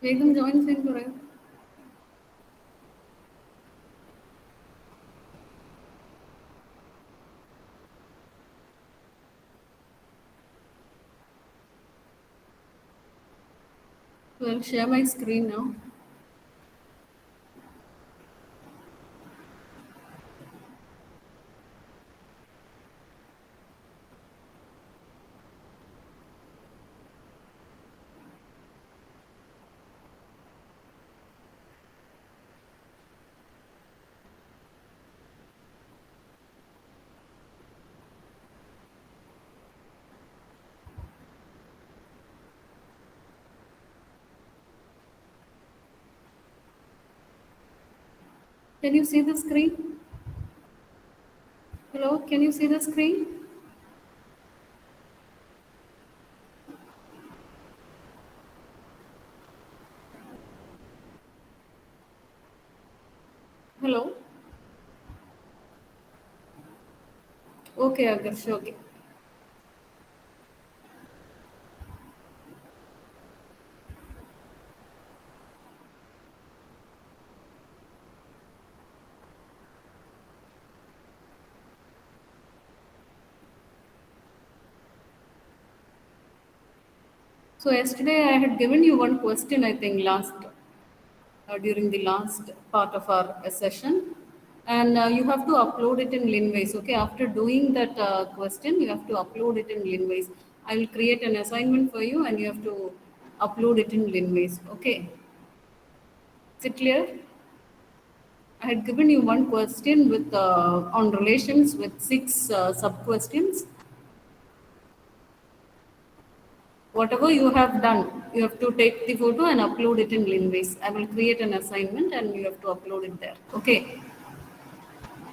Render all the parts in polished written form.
एकदम join send करो. So I'll share my screen now. Can you see the screen? Hello, can you see the screen? Hello? Okay, Agarsh, okay. So yesterday I had given you one question, I think, during the last part of our session, and you have to upload it in Linways. Okay, after doing that question, you have to upload it in Linways. I will create an assignment for you, and you have to upload it in Linways. Okay, is it clear? I had given you one question with on relations with six sub questions. Whatever you have done, you have to take the photo and upload it in Linways. I will create an assignment and you have to upload it there. Okay.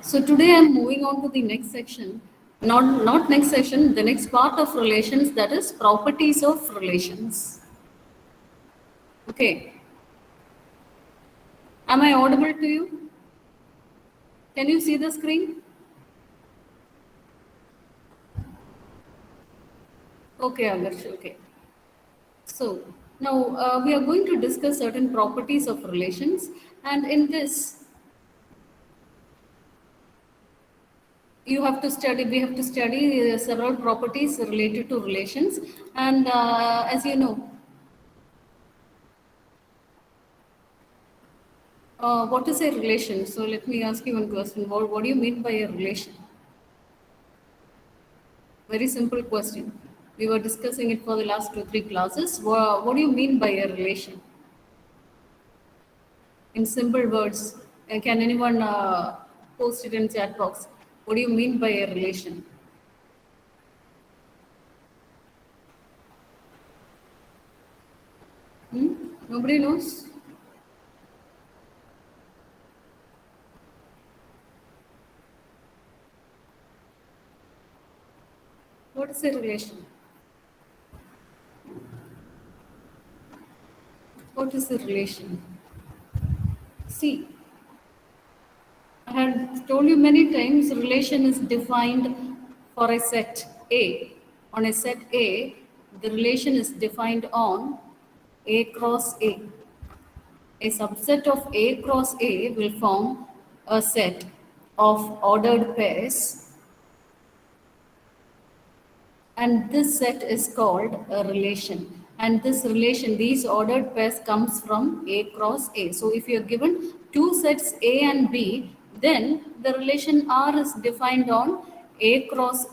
So today I'm moving on to the next section. Not next section, the next part of relations, that is properties of relations. Okay. Am I audible to you? Can you see the screen? Okay, Agarsh. Okay. So now we are going to discuss certain properties of relations, and in this you have to study. We have to study several properties related to relations, and as you know, what is a relation? So let me ask you one question. What do you mean by a relation? Very simple question. We were discussing it for the last 2 3 classes. What do you mean by a relation? In simple words, can anyone post it in chat box? What do you mean by a relation? Hmm? Nobody knows. What is a relation? What is a relation? See, I had told you many times relation is defined for a set A. On a set A, the relation is defined on A cross A. A subset of A cross A will form a set of ordered pairs, and this set is called a relation. And this relation, these ordered pairs, comes from A cross A. So if you're given two sets A and B, then the relation R is defined on A cross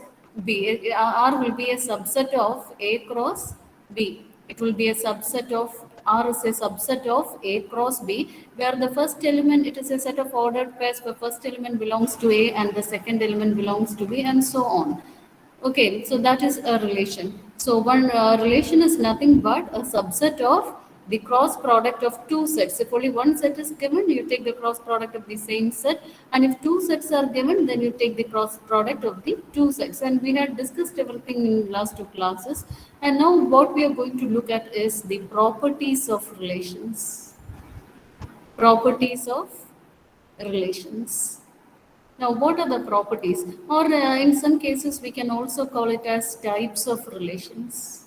B. R will be a subset of A cross B. It will be a subset of R is a subset of A cross B, where the first element, it is a set of ordered pairs where first element belongs to A and the second element belongs to B, and so on. Okay, so that is a relation. So one relation is nothing but a subset of the cross product of two sets. If only one set is given, you take the cross product of the same set. And if two sets are given, then you take the cross product of the two sets. And we had discussed everything in last two classes. And now what we are going to look at is the properties of relations. Properties of relations. Now, what are the properties? Or in some cases, we can also call it as types of relations.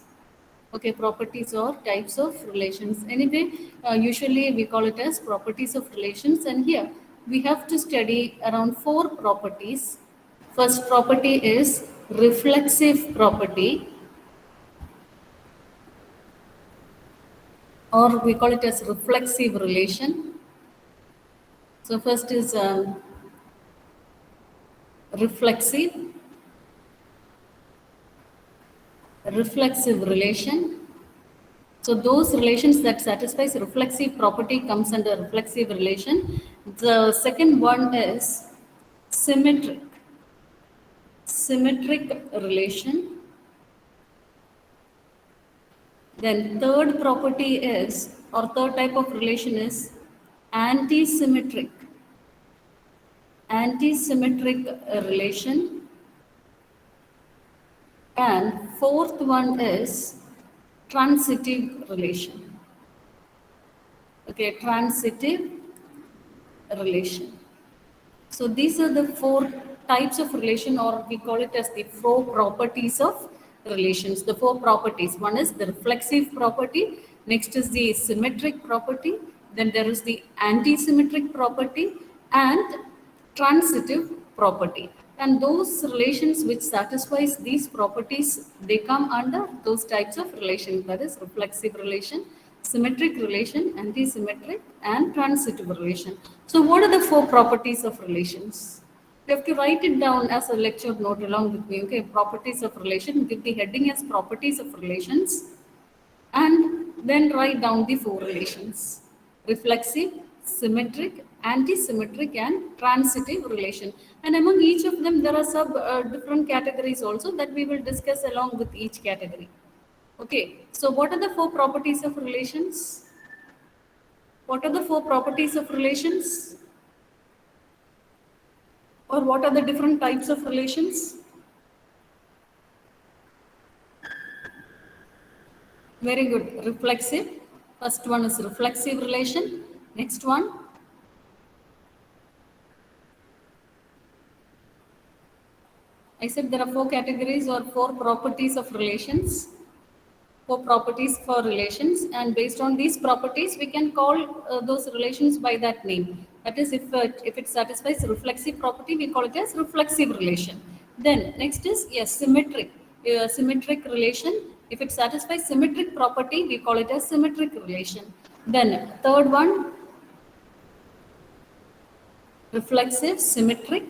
Okay, properties or types of relations. Anyway, usually we call it as properties of relations, and here we have to study around four properties. First property is reflexive property, or we call it as reflexive relation. So first is reflexive relation. So those relations that satisfies reflexive property comes under reflexive relation. The second one is symmetric relation. Then third property is, or third type of relation is anti-symmetric relation. And fourth one is transitive relation. Okay, transitive relation. So these are the four types of relation, or we call it as the four properties of relations. The four properties. One is the reflexive property. Next is the symmetric property. Then there is the anti-symmetric property and transitive property. And those relations which satisfies these properties, they come under those types of relation. That is reflexive relation, symmetric relation, anti-symmetric, and transitive relation. So what are the four properties of relations? You have to write it down as a lecture note along with me. Okay, properties of relation. Give the heading as properties of relations, and then write down the four relations: reflexive, symmetric, anti-symmetric, and transitive relation. And among each of them, there are different categories also that we will discuss along with each category. Okay, so what are the four properties of relations? What are the four properties of relations? Or what are the different types of relations? Very good. Reflexive. First one is reflexive relation. Next one. I said there are four categories or four properties of relations. Four properties for relations, and based on these properties we can call those relations by that name. That is, if it satisfies reflexive property, we call it as reflexive relation. Then next is, yes, symmetric relation. If it satisfies symmetric property, we call it as symmetric relation. Then third one, reflexive symmetric,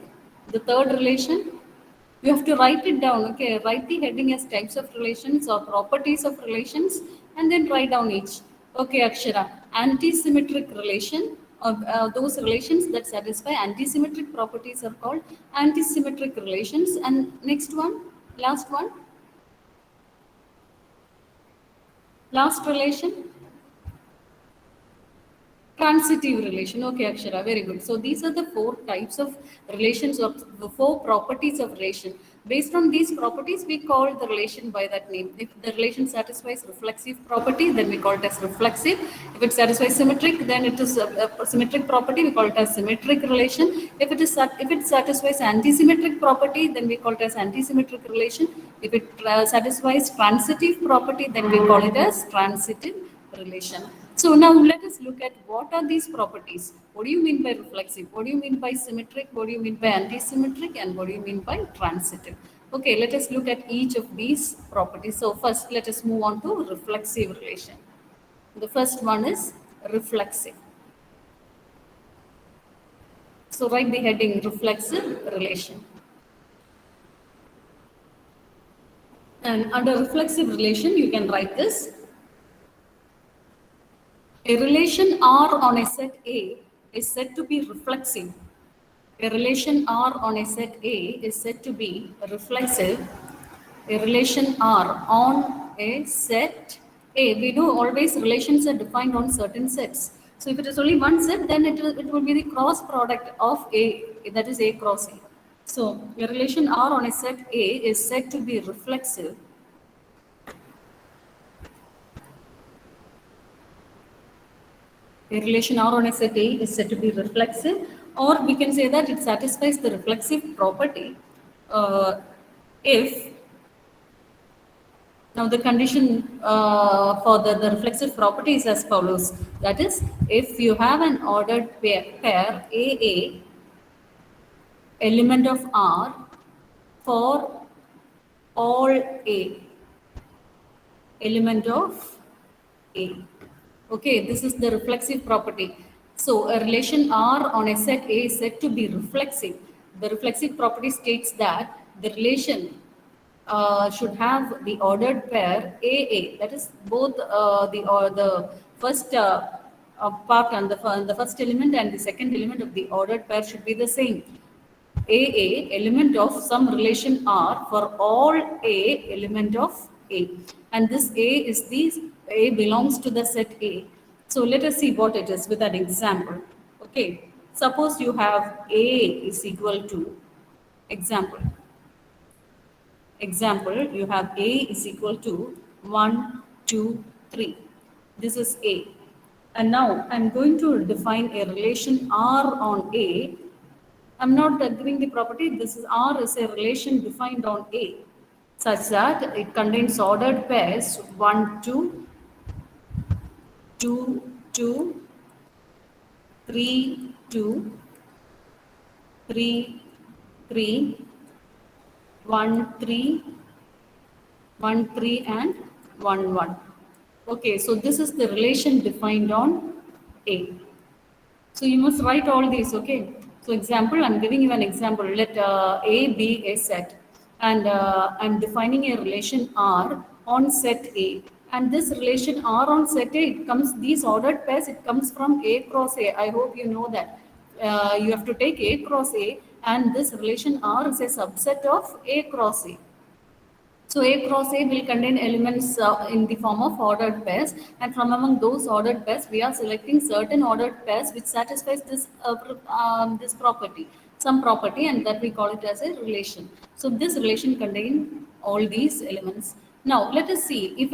the third relation. You have to write it down. Okay, write the heading as types of relations or properties of relations, and then write down each. Okay, Akshara. Anti-symmetric relation, those relations that satisfy anti-symmetric properties are called anti-symmetric relations. And next one, last relation, transitive relation. Okay, Akshara, very good. So these are the four types of relations, or the four properties of relation. Based on these properties, we call the relation by that name. If the relation satisfies reflexive property, then we call it as reflexive. If it satisfies symmetric, then it is a symmetric property. We call it as symmetric relation. If it satisfies anti-symmetric property, then we call it as anti-symmetric relation. If it satisfies transitive property, then we call it as transitive relation. So now let us look at what are these properties. What do you mean by reflexive? What do you mean by symmetric? What do you mean by anti-symmetric? And what do you mean by transitive? Okay, let us look at each of these properties. So first, let us move on to reflexive relation. The first one is reflexive. So write the heading reflexive relation. And under reflexive relation, you can write this: a relation R on a set A is said to be reflexive. A relation R on a set A is said to be reflexive. A relation R on a set A. We know always relations are defined on certain sets. So if it is only one set, then it will be the cross product of A, that is A cross A. So a relation R on a set A is said to be reflexive. A relation R on a set A is said to be reflexive, or we can say that it satisfies the reflexive property if Now the condition for the reflexive property is as follows. That is, if you have an ordered pair AA element of R for all A element of A. Okay, this is the reflexive property. So a relation R on a set A is said to be reflexive. The reflexive property states that the relation should have the ordered pair AA. That is both the first part and the first element and the second element of the ordered pair should be the same. AA element of some relation R for all A element of A. And this A is A belongs to the set A. So let us see what it is with an example. Okay. Suppose you have A is equal to, example, you have A is equal to 1, 2, 3. This is A. And now I'm going to define a relation R on A. I'm not giving the property. This is R is a relation defined on A such that it contains ordered pairs 1, 2, 2, 2, 3, 2, 3, 3, 1, 3, 1, 3 and 1, 1. Okay, so this is the relation defined on A. So you must write all these, okay? So example, I'm giving you an example. Let A be a set, and I'm defining a relation R on set A. And this relation R on set A, it comes, these ordered pairs, it comes from A cross A. I hope you know that. You have to take A cross A, and this relation R is a subset of A cross A. So A cross A will contain elements in the form of ordered pairs, and from among those ordered pairs, we are selecting certain ordered pairs which satisfies this property, some property, and that we call it as a relation. So this relation contains all these elements. Now let us see if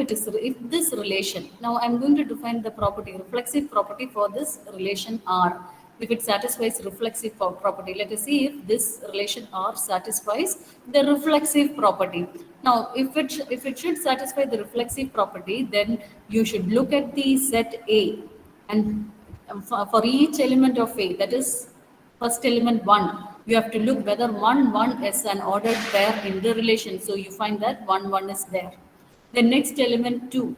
this relation. Now I'm going to define the property, reflexive property for this relation R. If it satisfies reflexive property, let us see if this relation R satisfies the reflexive property. Now, if it should satisfy the reflexive property, then you should look at the set A, and for each element of A, that is first element 1, you have to look whether 1, 1 is an ordered pair in the relation. So you find that 1, 1 is there. The next element 2,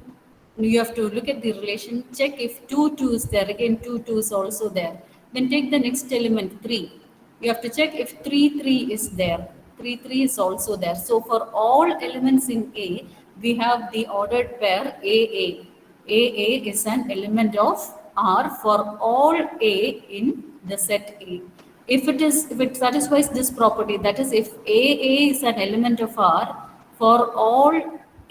you have to look at the relation, check if 2, 2 is there, again 2, 2 is also there. Then take the next element 3. You have to check if 3, 3 is there. 3, 3 is also there. So for all elements in A, we have the ordered pair AA. AA is an element of R for all A in the set A. If it satisfies this property, that is, if AA is an element of R for all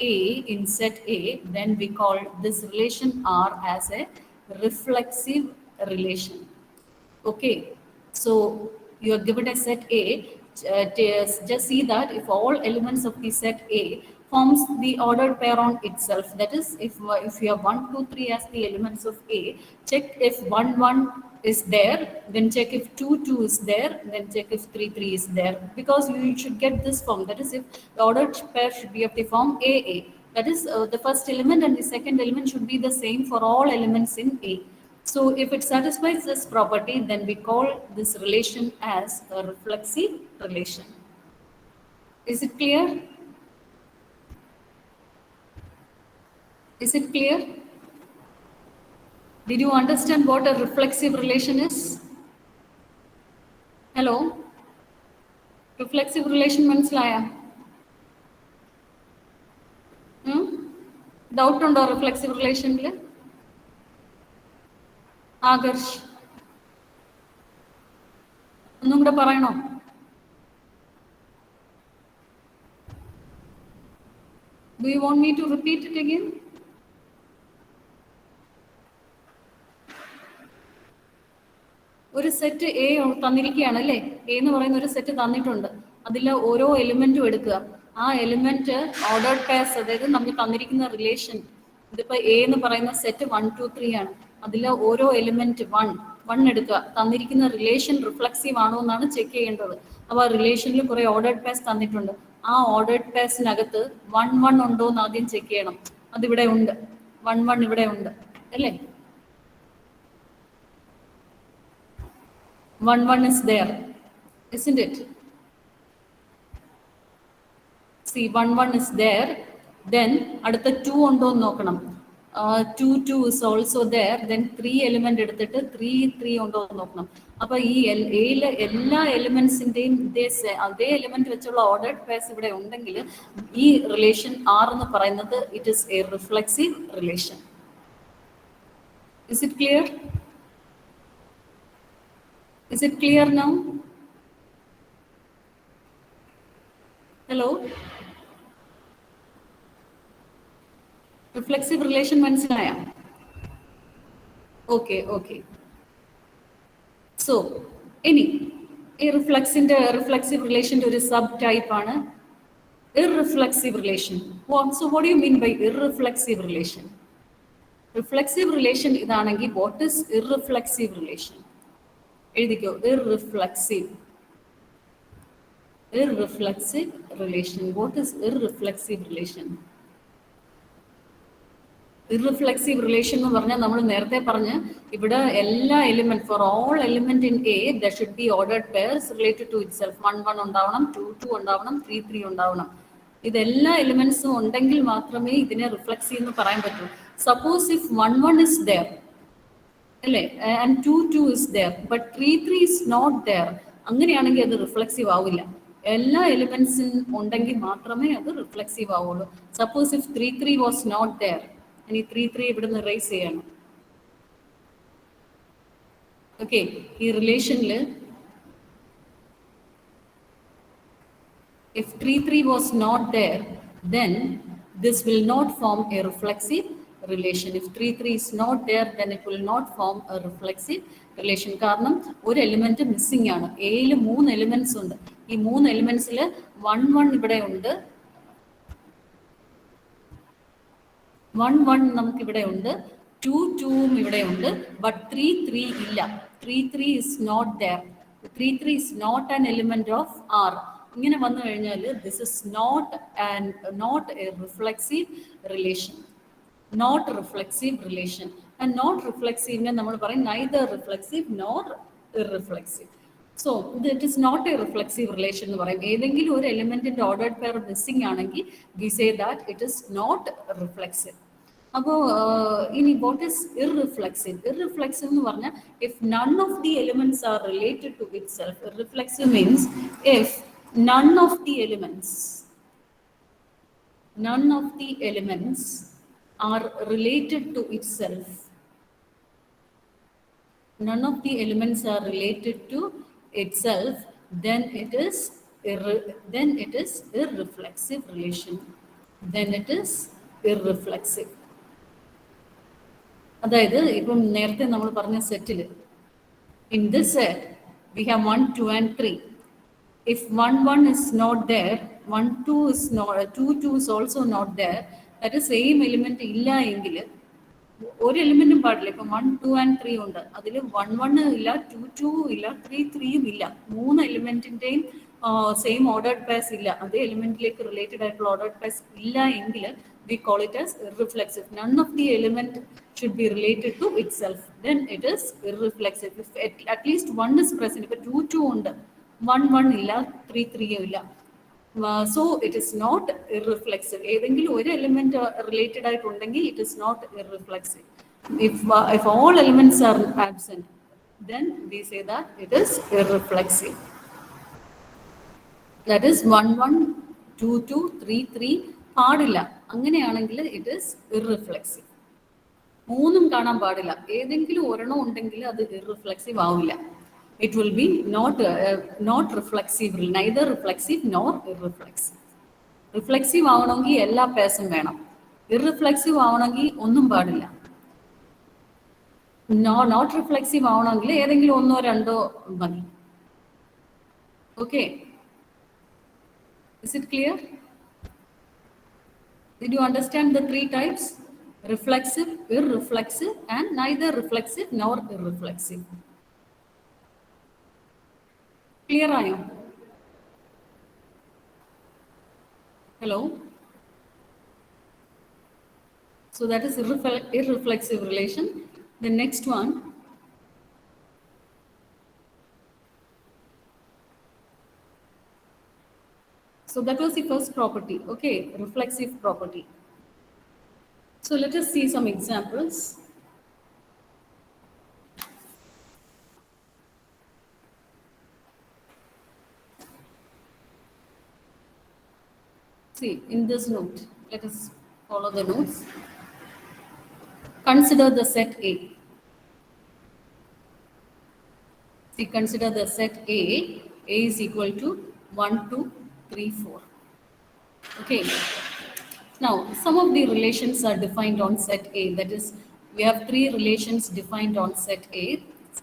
A in set A, then we call this relation R as a reflexive relation. Okay, so you are given a set A. Just see that if all elements of the set A forms the ordered pair on itself, that is, if you have 1, 2, 3 as the elements of A, check if 1, 1 is there, then check if 2, 2 is there, then check if 3, 3 is there, because you should get this form. That is, if the ordered pair should be of the form AA, that is, the first element and the second element should be the same for all elements in A. So if it satisfies this property, then we call this relation as a reflexive relation. Is it clear? Is it clear? Did you understand what a reflexive relation is? Hello? Reflexive relation മനസ്സിലായോ? Doubt ഉണ്ടോ reflexive relationൽ? ആകർഷ് ഒന്നും കൂടെ പറയണോ? Do you want me to repeat it again? ഒരു set A തന്നിരിക്കുകയാണ് അല്ലേ? A എന്ന് പറയുന്ന ഒരു സെറ്റ് തന്നിട്ടുണ്ട്. അതിൽ ഓരോ എലിമെന്റും എടുക്കുക. ആ എലിമെന്റ് ഓർഡേർഡ് പെയർസ്, അതായത് നമുക്ക് തന്നിരിക്കുന്ന റിലേഷൻ, ഇതിപ്പോ എ എന്ന് പറയുന്ന സെറ്റ് 1, 2, 3 ആണ്. അതിൽ ഓരോ എലിമെന്റ് 1 എടുക്കുക. തന്നിരിക്കുന്ന റിലേഷൻ റിഫ്ലക്സീവ് ആണോ എന്നാണ് ചെക്ക് ചെയ്യേണ്ടത്. അപ്പോൾ ആ റിലേഷനിൽ കുറെ ഓർഡേർഡ് പെയർസ് തന്നിട്ടുണ്ട്. ആ ഓർഡേഡ് പേഴ്സിനകത്ത് 1 ഉണ്ടോ എന്ന് ആദ്യം ചെക്ക് ചെയ്യണം. അതിവിടെ ഉണ്ട്, 1 ഇവിടെ ഉണ്ട് അല്ലേ? 1 is there, isn't it? See, 1 is there. Then അടുത്ത 2 ഉണ്ടോ എന്ന് നോക്കണം. 2 is also there. Then 3 element എടുത്തിട്ട് 3 ഉണ്ടോ എന്ന് നോക്കണം. അപ്പൊ ഈ എയിലെ എല്ലാ എലിമെന്റ്സിന്റെയും അതേ എലിമെന്റ് വെച്ചുള്ള ഓർഡേഡ് പേഴ്സ് ഇവിടെ ഉണ്ടെങ്കിൽ ഈ റിലേഷൻ R എന്ന് പറയുന്നത് it is A reflexive relation. Is it clear? Is it clear now? Hello? Reflexive relation മനസ്സിലായ? Okay, okay. So, ഇനി ഈ reflexive relation ഒരു സബ് ടൈപ്പ് ആണ് irreflexive relation. So what do you mean by irreflexive relation? Reflexive relation ഇതാണെങ്കിൽ what is irreflexive relation? എഴുതിക്കോ, irreflexive relation. What is irreflexive relation? Irreflexive relation എന്ന് പറഞ്ഞാൽ നമ്മൾ നേരത്തെ പറഞ്ഞ ഇവിടെ എല്ലാ element for all element in A there should be ordered pairs related to itself. 1 ഉണ്ടാവണം, 2 ഉണ്ടാവണം, 3 ഉണ്ടാവണം. ഇതെല്ലാ എലിമെന്റ്സും ഉണ്ടെങ്കിൽ മാത്രമേ ഇതിനെ റിഫ്ലെക്സീവ് എന്ന് പറയാൻ പറ്റൂ. സപ്പോസ് ഇഫ് 1 is there അല്ലേ, and 2 is there but 3 is not there, അങ്ങനെയാണെങ്കിൽ അത് റിഫ്ലെക്സീവ് ആവില്ല. എല്ലാ എലിമെന്റ്സും ഉണ്ടെങ്കിൽ മാത്രമേ അത് റിഫ്ലെക്സീവ് ആവുള്ളൂ. Suppose if 3 was not there, ഇനി 3 ഇവിടുന്ന് റേസ് ചെയ്യണം. ഓക്കെ, ഈ റിലേഷനിൽ if 3 was not there, then this will not form a reflexive relation. If 3 is not there, then it will not form a reflexive relation. കാരണം ഒരു element missing ആണ്. എയിൽ 3 elements ഉണ്ട്. ഈ 3 എലിമെന്റ്സിൽ 1 ഇവിടെ ഉണ്ട്, 1 നമുക്ക് ഇവിടെ ഉണ്ട്, 2 ഇവിടെ ഉണ്ട്, ബട്ട് 3 ഇല്ല. 3 is not there. 3 is not an element of R. ഇങ്ങനെ വന്നു കഴിഞ്ഞാൽ this is not a reflexive relation. Not reflexive relation. And not റിഫ്ലെക്സീവിനെ നമ്മൾ പറയും neither reflexive nor irreflexive. So it is not a reflexive relation എന്ന് പറയും. ഏതെങ്കിലും ഒരു എലിമെന്റിന്റെ ഓർഡേഡ് പെയർ മിസ്സിംഗ് ആണെങ്കിൽ we say that it is not reflexive. അപ്പോൾ ഇനി വാട്ട് ഇസ് ഇർറിഫ്ലെക്സീവ്? ഇർറിഫ്ലെക്സീവ് എന്ന് പറഞ്ഞാൽ if none of the elements are related to itself. Irreflexive means if none of the elements are related to itself. None of the elements are related to itself, then it is irreflexive relation. Then it is irreflexive. അതായത് ഇപ്പം നേരത്തെ നമ്മൾ പറഞ്ഞ സെറ്റിൽ in this set we have 1, 2 and 3. If 1 is not there, 2 is also not there, that is same element ഇല്ല എങ്കിൽ ഒരു എലിമെന്റും പാടില്ല. ഇപ്പം 1, 2 and 3 ഉണ്ട്, അതിൽ 1 ഇല്ല, 2 ഇല്ല, 3 ഇല്ല. 3 എലിമെന്റിന്റെയും സെയിം ഓർഡേഡ് പേഴ്സ് ഇല്ല, അതേ എലിമെന്റിലേക്ക് റിലേറ്റഡ് ആയിട്ടുള്ള ഓർഡേഡ് പേഴ്സ് ഇല്ല എങ്കിൽ we call it as irreflexive. None of the element should be related to itself, then it is irreflexive. If at least 1 is present, ഇപ്പൊ 2 ഉണ്ട്, 1 ഇല്ല, 3 ഇല്ല, so it is not irreflexive. ഏതെങ്കിലും ഒരു element related ആയിട്ടുണ്ടെങ്കിൽ it is not irreflexive. If all elements are absent, then we say that it is irreflexive. That is 1, 2, 3 പാടില്ല. അങ്ങനെയാണെങ്കിൽ it is ഇർറിഫ്ലെക്സീവ്. 3 കാണാൻ പാടില്ല. ഏതെങ്കിലും ഒരെണ്ണം ഉണ്ടെങ്കിൽ അത് ഇർറിഫ്ലെക്സീവ് ആവില്ല. It will be not reflexive, neither reflexive nor irreflexive. Reflexive ആവണമെങ്കിൽ എല്ലാ പേഴ്സും വേണം. ഇർറിഫ്ലെക്സീവ് ആവണമെങ്കിൽ ഒന്നും പാടില്ല. നോട്ട് റിഫ്ലെക്സീവ് ആവണമെങ്കിൽ ഏതെങ്കിലും 1, 2 മതി. Okay, is it clear? Did you understand the 3 types? Reflexive, irreflexive and neither reflexive nor irreflexive. Clear ആയോ? Hello? So that is irreflexive relation. The next one, so that was the first property, okay, reflexive property. So let us see some examples. See, in this note, let us follow the notes. Consider the set A. See, consider the set A. A is equal to 1, 2, 3, 4. Okay. Now, some of the relations are defined on set A. That is, we have three relations defined on set A.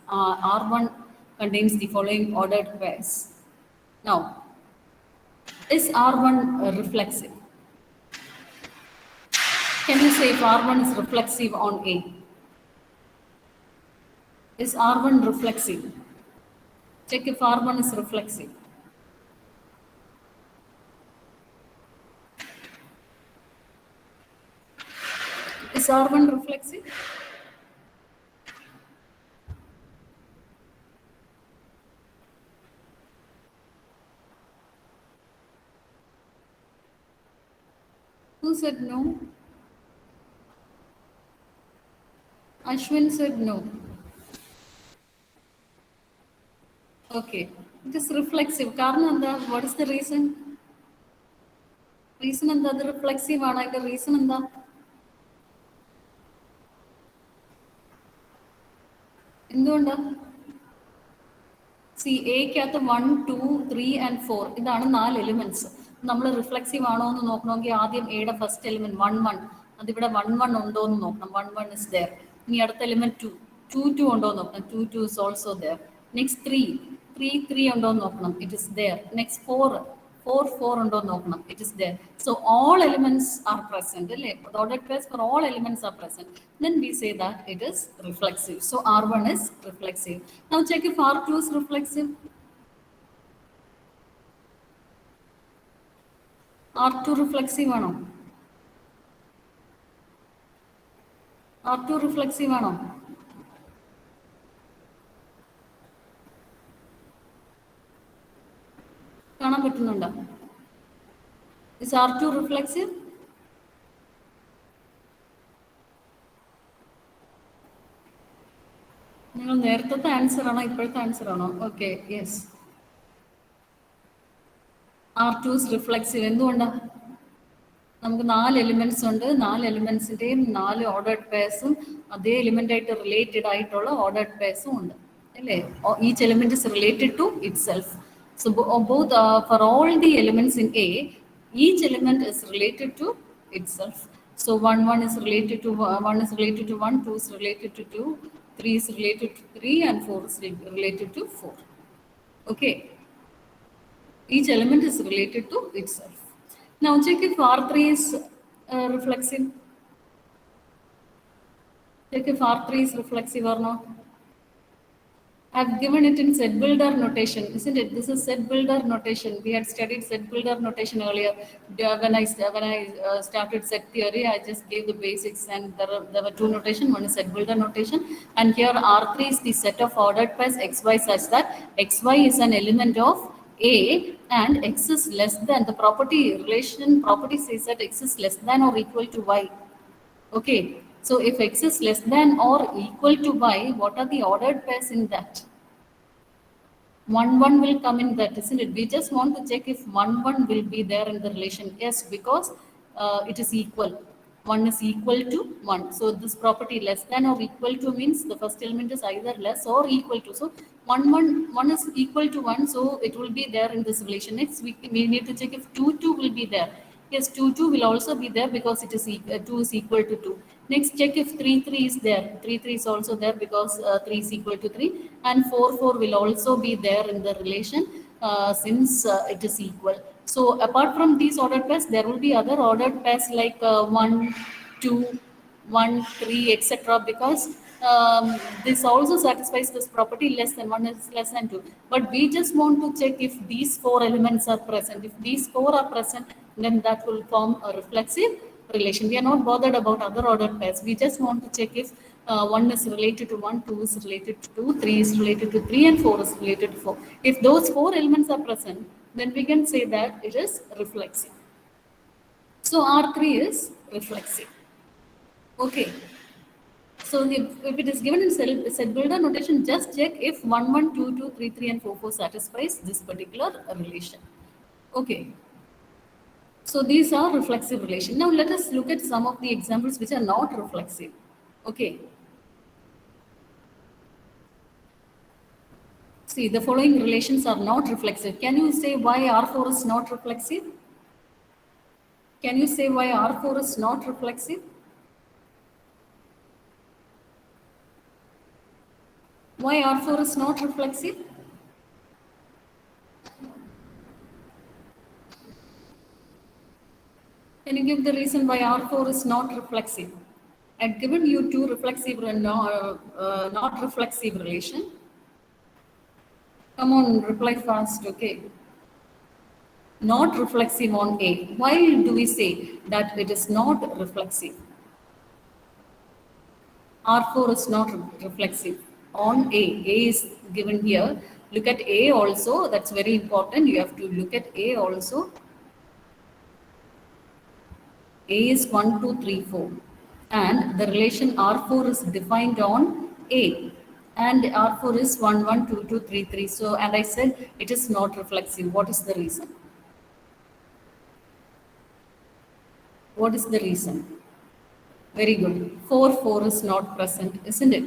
R1 contains the following ordered pairs. Now, is R1 reflexive? Can you say if R1 is reflexive on A? Is R1 reflexive? Check if R1 is reflexive. Is R1 reflexive? Who said no? Ashwin said no. Okay. It is reflexive. Karna, what is the reason? Reason and the reflexive ആണ് അതിന്റെ reason എന്താ? എന്തുകൊണ്ടാ? C എക്കകത്ത് 1, 2, 3 and 4 ഇതാണ് 4 elements. നമ്മൾ reflexive ആണോ എന്ന് നോക്കണമെങ്കിൽ ആദ്യം എയുടെ ഫസ്റ്റ് എലിമെന്റ് 1, 1 അതിവിടെ 1, 1 ഉണ്ടോ എന്ന് നോക്കണം. 1, 1 ഇസ് ദർ. ഇനി അടുത്ത എലിമെന്റ് 2, 2, 2 ഉണ്ടോ എന്ന് നോക്കണം. 2, 2 ഇസ് ഓൾസോ ദർ. നെക്സ്റ്റ് 3, 3, 3 ഉണ്ടോ എന്ന് നോക്കണം. It is there. നെക്സ്റ്റ് 4, 4, 4 ഉണ്ടോ എന്ന് നോക്കണം. It is there. So all elements R present അല്ലേ? The ordered pairs for all elements are present. Then we say that it is reflexive. So R1 is reflexive. Now check if R2 is reflexive. R2 reflexive ആണോ? R2 reflexive ആണോ? കാണാൻ പറ്റുന്നുണ്ടോ? Is R2 reflexive? നിങ്ങൾ നേരത്തെ answer ആണോ ഇപ്പോഴത്തെ answer ആണോ? Okay, yes. R2 is reflexive. എന്തുകൊണ്ടാണ്? നമുക്ക് 4 എലിമെന്റ്സ് ഉണ്ട്. 4 എലിമെന്റ്സിന്റെയും 4 ഓർഡേർഡ് പേഴ്സും അതേ എലിമെന്റ് ആയിട്ട് റിലേറ്റഡ് ആയിട്ടുള്ള ഓർഡേർഡ് പേഴ്സും ഉണ്ട് അല്ലേ? Each element is related to itself. So both for all the elements in A, each element is related to itself. So 1, 1 is related to 1 is related to 1, 2 is related to 2, 3 is related to 3, and 4 is related to 4. Okay. Each element is related to itself. Now check if R3 is reflexive. Check if R3 is reflexive or not. I've given it in set builder notation, isn't it? This is set builder notation. We had studied set builder notation earlier. When I started set theory, I just gave the basics, and there were two notation. One is set builder notation, and here R3 is the set of ordered pairs xy such that xy is an element of A and x is less than, the property says that x is less than or equal to y. Okay, so if x is less than or equal to y, what are the ordered pairs in that? 1, 1 will come in that, isn't it? We just want to check if 1, 1 will be there in the relation. Yes, because it is equal. 1 is equal to 1. So this property less than or equal to means the first element is either less or equal to. So 1, 1, 1 is equal to 1. So it will be there in this relation. Next, we need to check if 2, 2 will be there. Yes, 2, 2 will also be there because it is 2 is equal to 2. Next, check if 3, 3 is there. 3, 3 is also there because 3 is equal to 3. And 4, 4 will also be there in the relation since it is equal. So apart from these ordered pairs, there will be other ordered pairs like 1, 2, 1, 3, etc. Because this also satisfies this property less than 1 is less than 2. But we just want to check if these 4 elements are present. If these 4 are present, then that will form a reflexive relation. We are not bothered about other ordered pairs. We just want to check if 1 is related to 1, 2 is related to 2, 3 is related to 3, and 4 is related to 4. If those 4 elements are present, then we can say that it is reflexive. So R3 is reflexive. Okay. So if it is given in set builder notation, just check if 1, 1, 2, 2, 3, 3, and 4, 4 satisfies this particular relation. Okay. So these are reflexive relation. Now let us look at some of the examples which are not reflexive. Okay. See, the following relations are not reflexive. Can you say why R4 is not reflexive? Can you say why R4 is not reflexive? Why R4 is not reflexive? Can you give the reason why R4 is not reflexive? I've given you two reflexive and not reflexive relation. Come on, reply fast, okay. Not reflexive on A. Why do we say that it is not reflexive? R4 is not reflexive on A. A is given here. Look at A also, that's very important. You have to look at A also. A is 1, 2, 3, 4. And the relation R4 is defined on A. And R4 is 1, 1, 2, 2, 3, 3. So, and I said it is not reflexive. What is the reason? What is the reason? Very good. 4, 4 is not present, isn't it?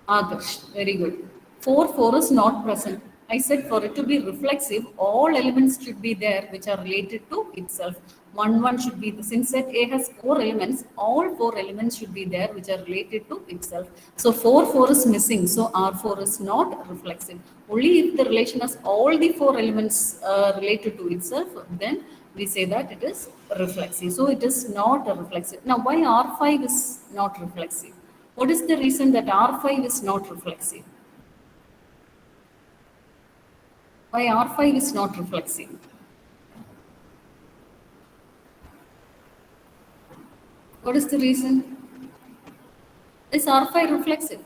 Adarsh, very good. 4, 4 is not present. I said for it to be reflexive, all elements should be there which are related to itself. 1, 1 should be, since set A has 4 elements, all 4 elements should be there which are related to itself. So 4, 4 is missing, so R4 is not reflexive. Only if the relation has all the 4 elements related to itself, then we say that it is reflexive. So it is not a reflexive. Now why R5 is not reflexive? What is the reason that R5 is not reflexive? Why R5 is not reflexive? What is the reason? Is R5 reflexive?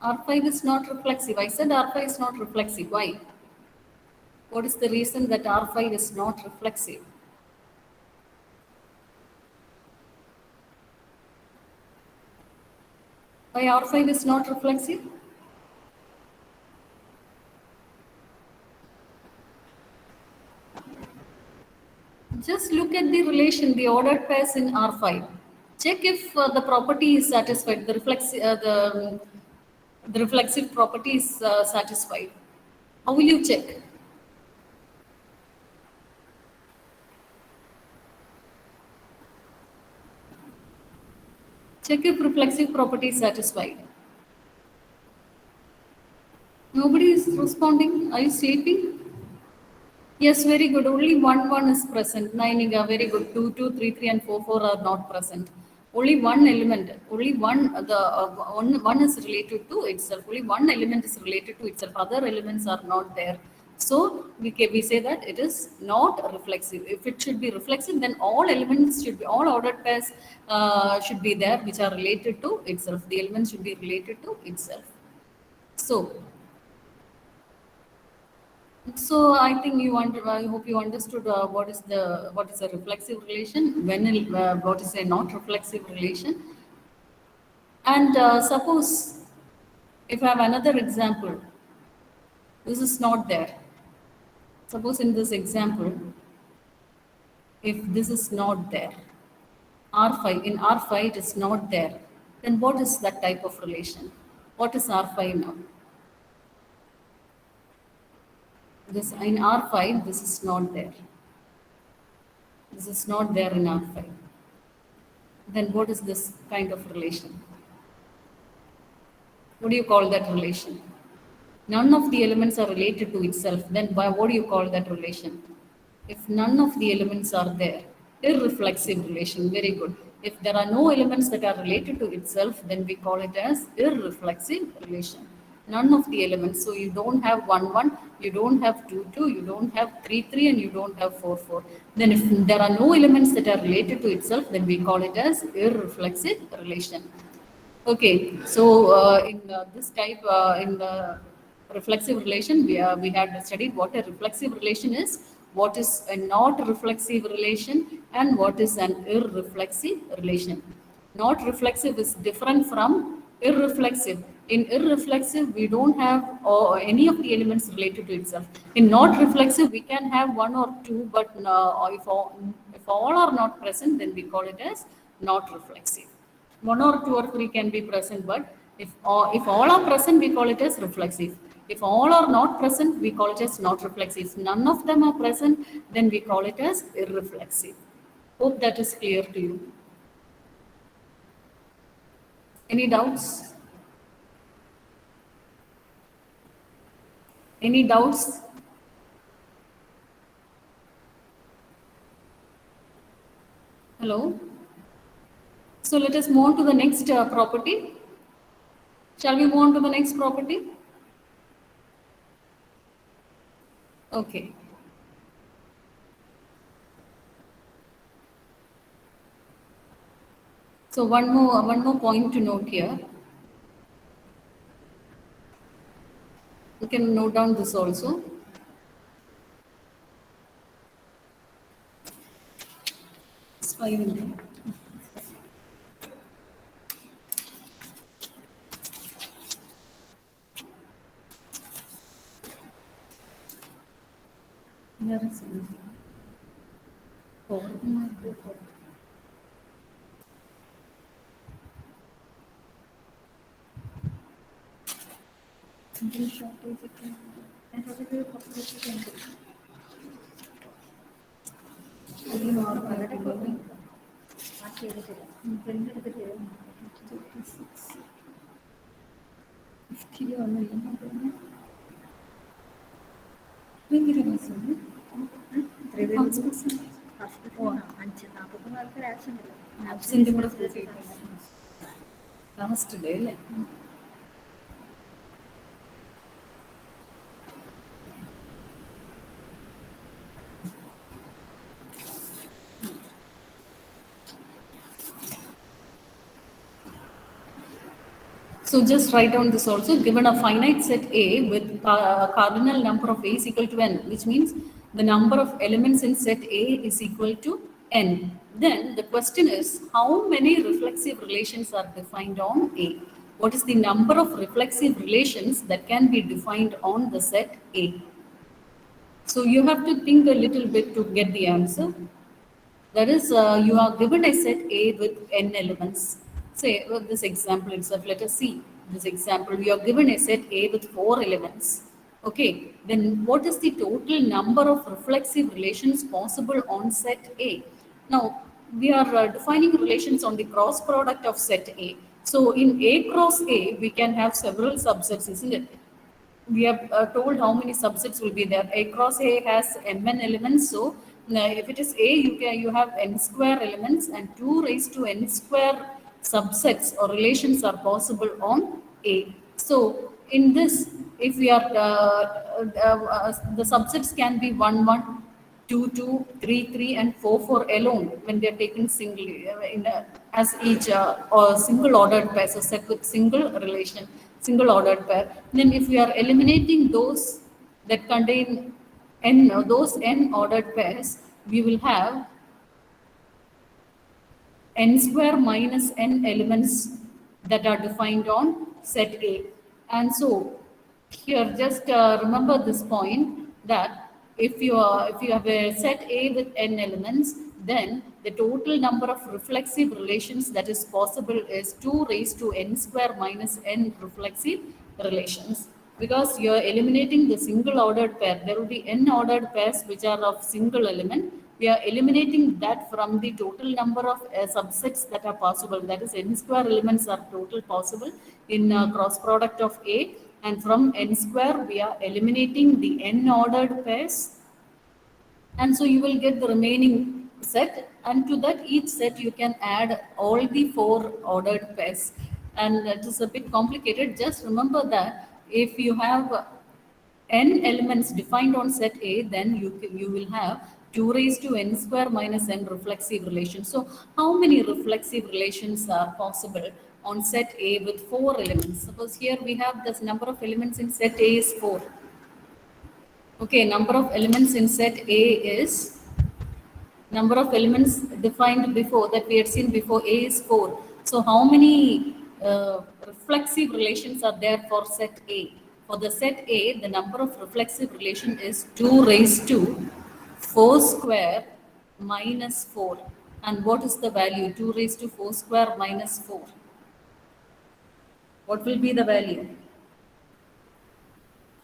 R5 is not reflexive. I said R5 is not reflexive. Why? What is the reason that R5 is not reflexive? Why R5 is not reflexive? Just look at the relation, the ordered pairs in R5. Check if the property is satisfied, the reflexive property is satisfied. How will you check? Check if reflexive property is satisfied. Nobody is responding. Are you sleeping? Yes, very good. Only 1, 1 is present. 9, very good. 2, 2, 3, 3, and 4, 4 are not present. Only one element, only one is related to itself. Only one element is related to itself. Other elements are not there. So we say that it is not reflexive. If it should be reflexive, then all elements should be, all ordered pairs should be there which are related to itself. The elements should be related to itself. So I think I hope you understood what is a reflexive relation, what is a not reflexive relation. And suppose if I have another example, this is not there. Suppose in this example, if this is not there, R5, in R5 it is not there, then what is that type of relation? What is R5 now? This in R5, this is not there. This is not there in R5. Then what is this kind of relation? What do you call that relation? None of the elements are related to itself. Then what do you call that relation? If none of the elements are there, irreflexive relation. Very good. If there are no elements that are related to itself, then we call it as irreflexive relation. None of the elements. So you don't have 1, 1, you don't have 2, 2, you don't have 3, 3, and you don't have 4, 4. Then if there are no elements that are related to itself, then we call it as irreflexive relation. Okay, so in this type, in the reflexive relation, we had studied what a reflexive relation is, what is a not reflexive relation, and what is an irreflexive relation. Not reflexive is different from irreflexive. In irreflexive, we don't have any of the elements related to itself. In not reflexive, we can have one or two, but if all are not present, then we call it as not reflexive. One or two or three can be present, but if all are present, we call it as reflexive. If all are not present, we call it as not reflexive. If none of them are present, then we call it as irreflexive. Hope that is clear to you. Any doubts? Any doubts? Hello? So let us move on to the next property. Shall we move on to the next property? Okay. So one more point to note here. You can note down this also. It's 5 in there. Here is something. 4. Absent കൂടെ last day അല്ലേ? So just write down this also. Given a finite set A with cardinal number of A is equal to n, which means the number of elements in set A is equal to n. Then the question is, how many reflexive relations are defined on A? What is the number of reflexive relations that can be defined on the set A? So you have to think a little bit to get the answer. That is, you are given a set A with n elements. Say this example itself, let us see this example. We are given a set A with 4 elements. Okay, then what is the total number of reflexive relations possible on set A? Now, we are defining relations on the cross product of set A. So in A cross A, we can have several subsets, isn't it? We have told how many subsets will be there. A cross A has mn elements. So if it is A, you have n square elements, and 2 raised to n square subsets or relations are possible on A. So in this, if we are the subsets can be 1, 1, 2, 2, 3, 3, and 4, 4 alone when they are taken singly as each or single ordered pairs, a set with single relation, single ordered pair. Then if we are eliminating those that contain those n ordered pairs, we will have n square minus n elements that are defined on set A. And so here just remember this point, that if you have a set A with n elements, then the total number of reflexive relations that is possible is 2 raised to n square minus n reflexive relations. Because you are eliminating the single ordered pair, there will be n ordered pairs which are of single element. We are eliminating that from the total number of subsets that are possible. That is, n square elements are total possible in cross product of A. And from n square, we are eliminating the n ordered pairs. And so you will get the remaining set. And to that each set, you can add all the 4 ordered pairs. And it is a bit complicated. Just remember that if you have n elements defined on set A, then you will have 2 raised to n square minus n reflexive relations. So how many reflexive relations are possible on set A with 4 elements? Suppose here we have this number of elements in set A is 4. Okay, number of elements in set A is, number of elements defined before that we had seen before, A is 4. So how many reflexive relations are there for set A? For the set A, the number of reflexive relation is 2 raised to 4 square minus 4. And what is the value? 2 raised to 4 square minus 4. What will be the value?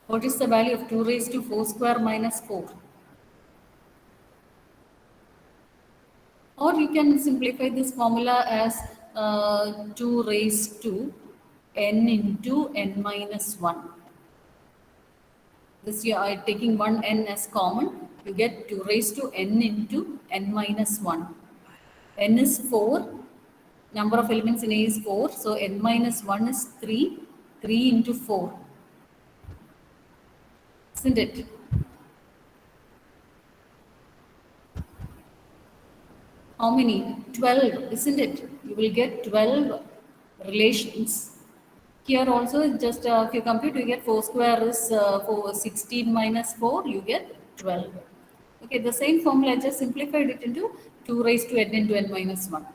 What is the value of 2 raised to 4 square minus 4? Or you can simplify this formula as 2 raised to n into n minus 1. This you are taking one n as common, you get 2 raised to n into n minus 1. N is 4, number of elements in A is 4, so n minus 1 is 3, 3 into 4. Isn't it? How many? 12, isn't it? You will get 12 relations. Here also, just if you compute, you get 4 square is 16 minus 4, you get 12. Okay, the same formula, I just simplified it into 2 raised to n into n minus 1.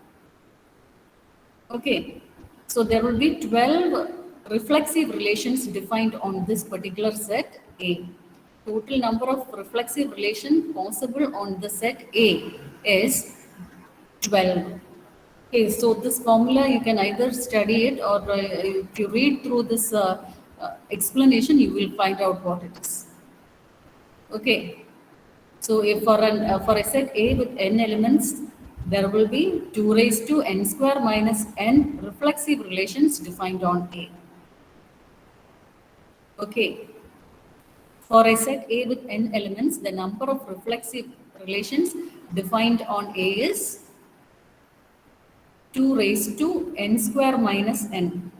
Okay, so there will be 12 reflexive relations defined on this particular set A. Total number of reflexive relations possible on the set A is 12. Okay, so this formula you can either study it, or if you read through this explanation, you will find out what it is. Okay, so if for a set A with n elements, there will be 2 raised to n square minus n reflexive relations defined on A. Okay, for a set A with n elements, the number of reflexive relations defined on A is 2 raised to n square minus n.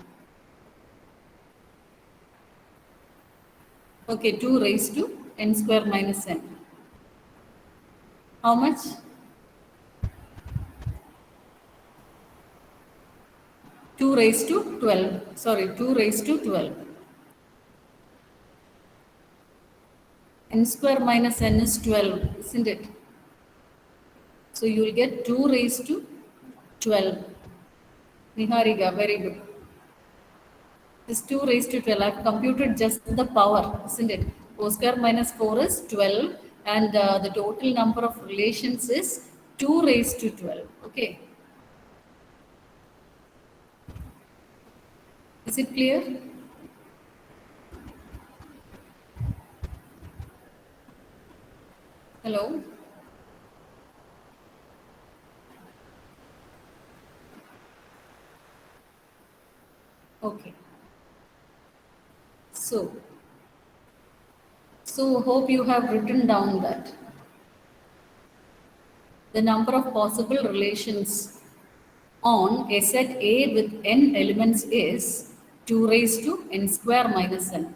Okay, 2 raised to n square minus n. How much? Two raised to 12. Sorry, 2 raised to 12. N square minus n is 12, isn't it? So you will get 2 raised to 12. Niharika, very good. This 2 raised to 12, I have computed just the power, isn't it? 4 square minus 4 is 12, and the total number of relations is 2 raised to 12. Okay. Is it clear? Hello? Okay. So hope you have written down that the number of possible relations on a set A with n elements is 2 raised to n square minus n.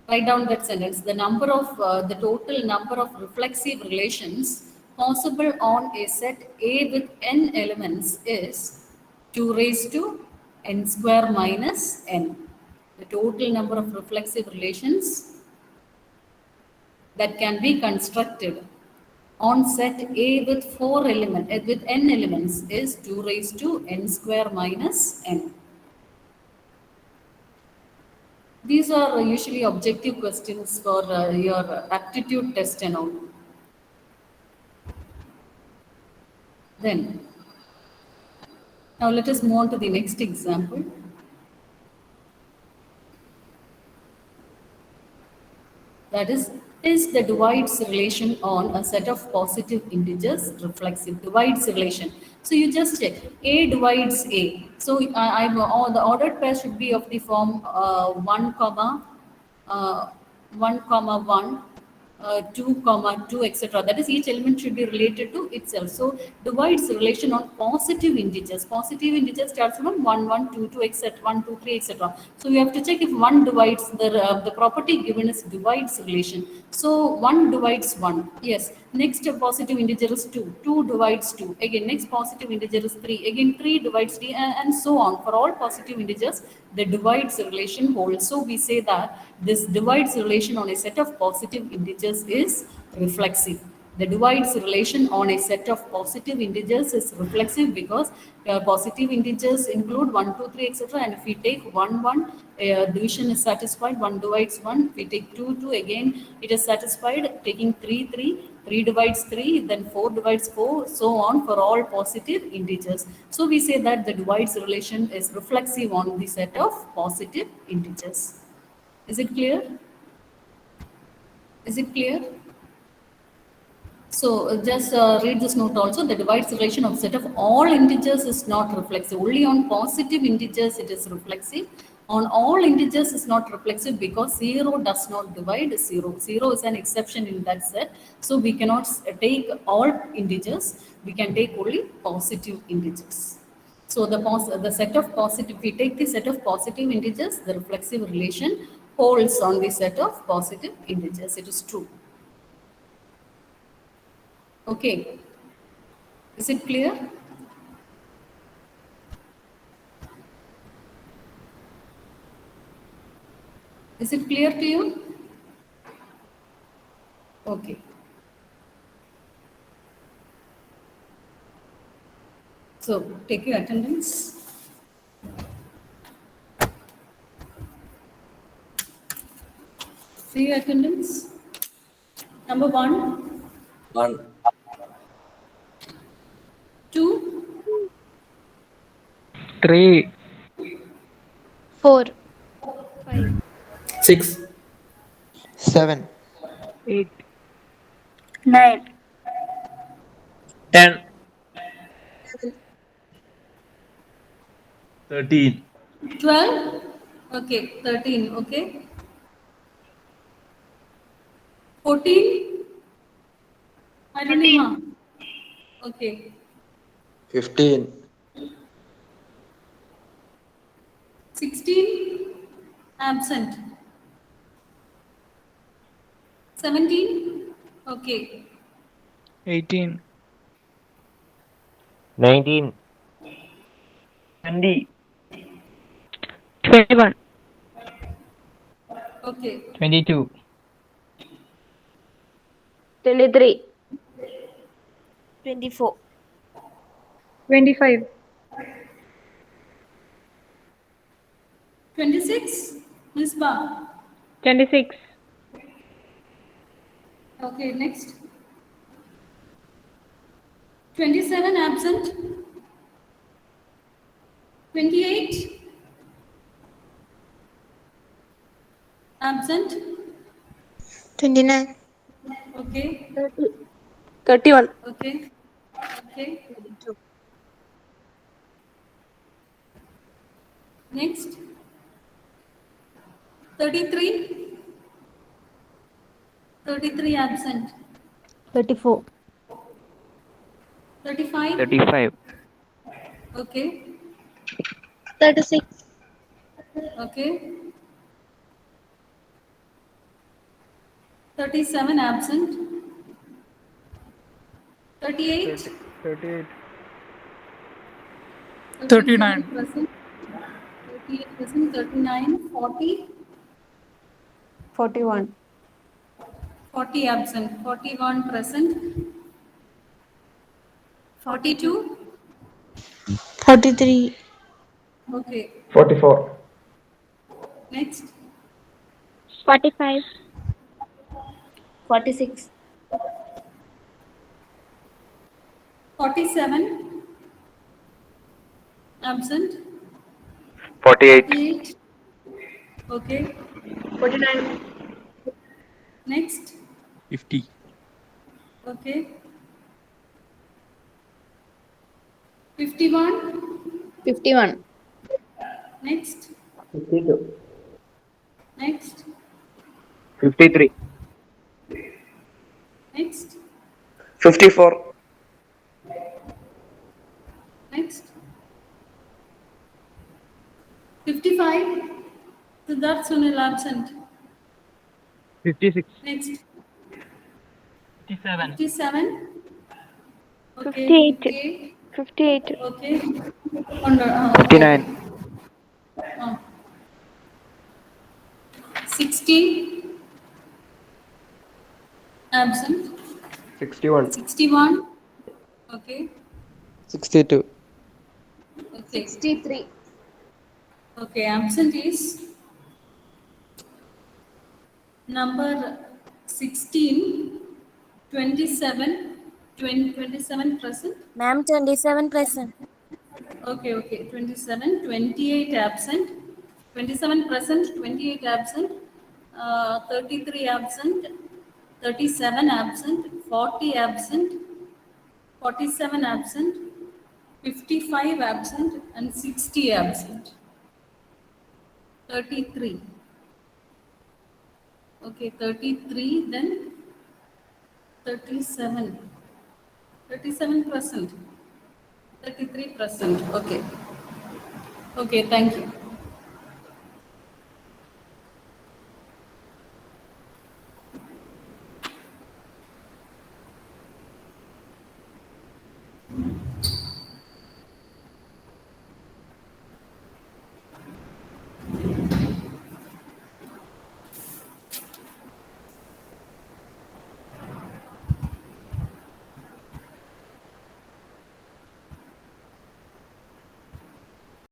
Write down that sentence. The number of the total number of reflexive relations possible on a set A with n elements is 2 raised to n square minus n. The total number of reflexive relations that can be constructed on set A with with n elements is 2 raised to n square minus n. These are usually objective questions for your aptitude test and all. Then, now let us move on to the next example. That is the divides relation on a set of positive integers reflexive? Divides relation. So you just check A divides A. So the ordered pair should be of the form 1 comma 1, 2 comma 2 etc. That is, each element should be related to itself. So divides relation on positive integers. Positive integers starts from 1 1 2 2 etc. 1 2 3 etc. So we have to check if 1 divides, the property given is divides relation. So 1 divides 1. Yes. Next positive integer is 2. 2 divides 2. Again, next positive integer is 3. Again, 3 divides 3, and so on. For all positive integers, the divides relation holds. So we say that this divides relation on a set of positive integers is reflexive. The divides relation on a set of positive integers is reflexive because positive integers include 1, 2, 3, etc. And if we take 1, 1, division is satisfied, 1 divides 1. If we take 2, 2, again it is satisfied. Taking 3, 3, 3 divides 3, then 4 divides 4, so on for all positive integers. So we say that the divides relation is reflexive on the set of positive integers. Is it clear? Is it clear? So just read this note also. The divides relation of set of all integers is not reflexive. Only on positive integers it is reflexive. On all integers is not reflexive because 0 does not divide 0. 0 is an exception in that set. So we cannot take all integers. We can take only positive integers. So the set of positive, we take the set of positive integers, the reflexive relation holds on the set of positive integers. It is true. Okay. Is it clear? Is it clear to you? Okay. So take your attendance. See your attendance. Number 1, 1, 2, 3, 4, 5, 6, 7, 8, 9, 10, 13, 12. Okay, 13. Okay. 14. Arunima. Okay. 15, 16. Absent. 17. Okay. 18, 19, 20, 21, Okay. 22, 23, 24, 25, 26. Misbah. 26, Okay, next. 27 absent. 28 absent. 29, Okay, 31, okay, okay. 32, Next. 33. 33 absent. 34, 35. 35, Okay, 36, okay. 37 absent. 38. 38, 39 present. 38 present. 39. 40. 41, 40 absent. 41 present. 42. 43, Okay, 44, next. 45, 46, 47 absent. 48, 48. Okay, 49, next. 50, Okay, 51. 51, Next, 52, next. 53, Next. 54. Next. 55. Siddharth Sunil absent. 56. Next. 57. 57. Okay. 58. 58. 58. Okay. Oh, no, 59. okay. 60. Absent. 61. 61. Okay. 62. Okay. 63. Okay. Absent is number 16, 27, 27 present. Ma'am, 27 present. Okay, okay. 27, 28 absent. 27 present, 28 absent. 33 absent. 37 absent. 40 absent. 47 absent. 55 absent. And 60 absent. 33. Okay, 33, then 37. 37%. 33%. Okay. Okay, thank you.